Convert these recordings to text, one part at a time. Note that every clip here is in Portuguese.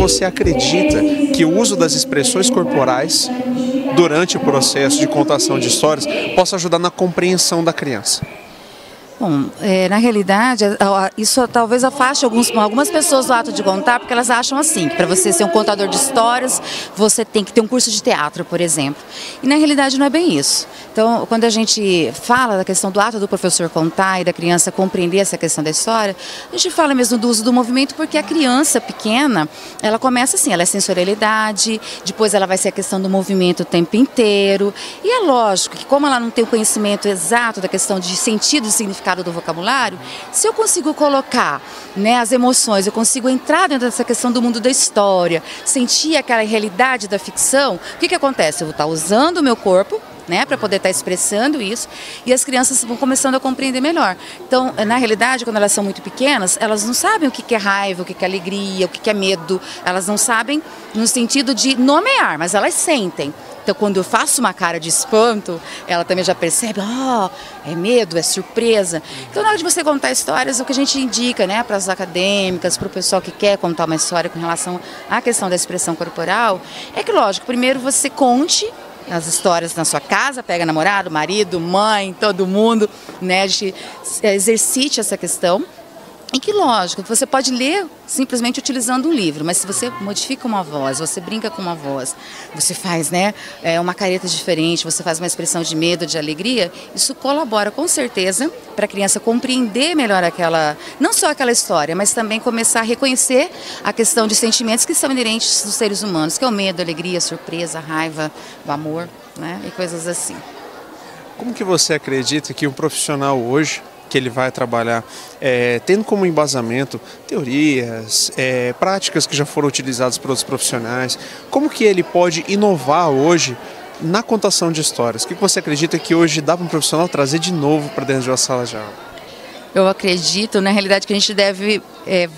você acredita que o uso das expressões corporais durante o processo de contação de histórias possa ajudar na compreensão da criança? Bom, na realidade, isso talvez afaste algumas pessoas do ato de contar, porque elas acham assim, que para você ser um contador de histórias, você tem que ter um curso de teatro, por exemplo. E na realidade não é bem isso. Então, quando a gente fala da questão do ato do professor contar e da criança compreender essa questão da história, a gente fala mesmo do uso do movimento, porque a criança pequena, ela começa assim, ela é sensorialidade, depois ela vai ser a questão do movimento o tempo inteiro. E é lógico que como ela não tem o conhecimento exato da questão de sentido e significado do vocabulário, se eu consigo colocar, né, as emoções, eu consigo entrar dentro dessa questão do mundo da história, sentir aquela realidade da ficção, o que acontece? Eu vou estar usando o meu corpo, né, para poder estar expressando isso, e as crianças vão começando a compreender melhor. Então, na realidade, quando elas são muito pequenas, elas não sabem o que é raiva, o que é alegria, o que é medo, elas não sabem no sentido de nomear, mas elas sentem. Então, quando eu faço uma cara de espanto, ela também já percebe, é medo, é surpresa. Então, na hora de você contar histórias, o que a gente indica, né, para as acadêmicas, para o pessoal que quer contar uma história com relação à questão da expressão corporal, é que, lógico, primeiro você conte as histórias na sua casa, pega namorado, marido, mãe, todo mundo, né, exercite essa questão. E que, lógico, você pode ler simplesmente utilizando um livro, mas se você modifica uma voz, você brinca com uma voz, você faz, né, uma careta diferente, você faz uma expressão de medo, de alegria, isso colabora com certeza para a criança compreender melhor não só aquela história, mas também começar a reconhecer a questão de sentimentos que são inerentes dos seres humanos, que é o medo, a alegria, a surpresa, a raiva, o amor, né, e coisas assim. Como que você acredita que um profissional hoje, que ele vai trabalhar, tendo como embasamento teorias, práticas que já foram utilizadas por outros profissionais, como que ele pode inovar hoje na contação de histórias? O que você acredita que hoje dá para um profissional trazer de novo para dentro de uma sala de aula? Eu acredito, na realidade, que a gente deve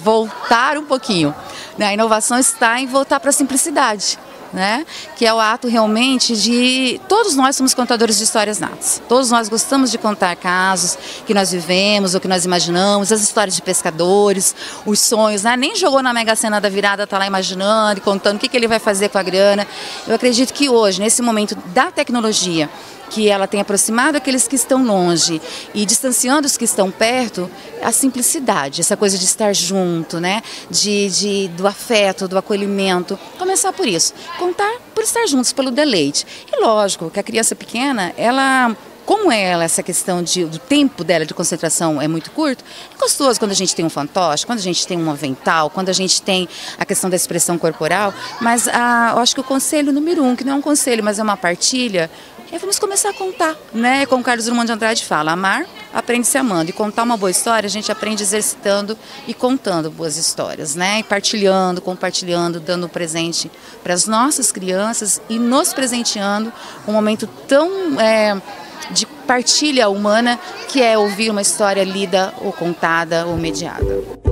voltar um pouquinho. A inovação está em voltar para a simplicidade, né? Que é o ato realmente de... Todos nós somos contadores de histórias natas. Todos nós gostamos de contar casos que nós vivemos ou que nós imaginamos, as histórias de pescadores, os sonhos, né? Nem jogou na Mega Sena da virada, está lá imaginando e contando o que ele vai fazer com a grana. Eu acredito que hoje, nesse momento da tecnologia, que ela tem aproximado aqueles que estão longe e distanciando os que estão perto, a simplicidade, essa coisa de estar junto, né? Do afeto, do acolhimento. Começar por isso, contar por estar juntos, pelo deleite. E lógico que a criança pequena, como essa questão do tempo dela de concentração é muito curto, é gostoso quando a gente tem um fantoche, quando a gente tem um avental, quando a gente tem a questão da expressão corporal, mas eu acho que o conselho número 1, que não é um conselho, mas é uma partilha, vamos começar a contar, né? Como o Carlos Drummond de Andrade fala, amar aprende-se amando, e contar uma boa história a gente aprende exercitando e contando boas histórias, né? E partilhando, compartilhando, dando presente para as nossas crianças e nos presenteando um momento tão de partilha humana que é ouvir uma história lida ou contada ou mediada.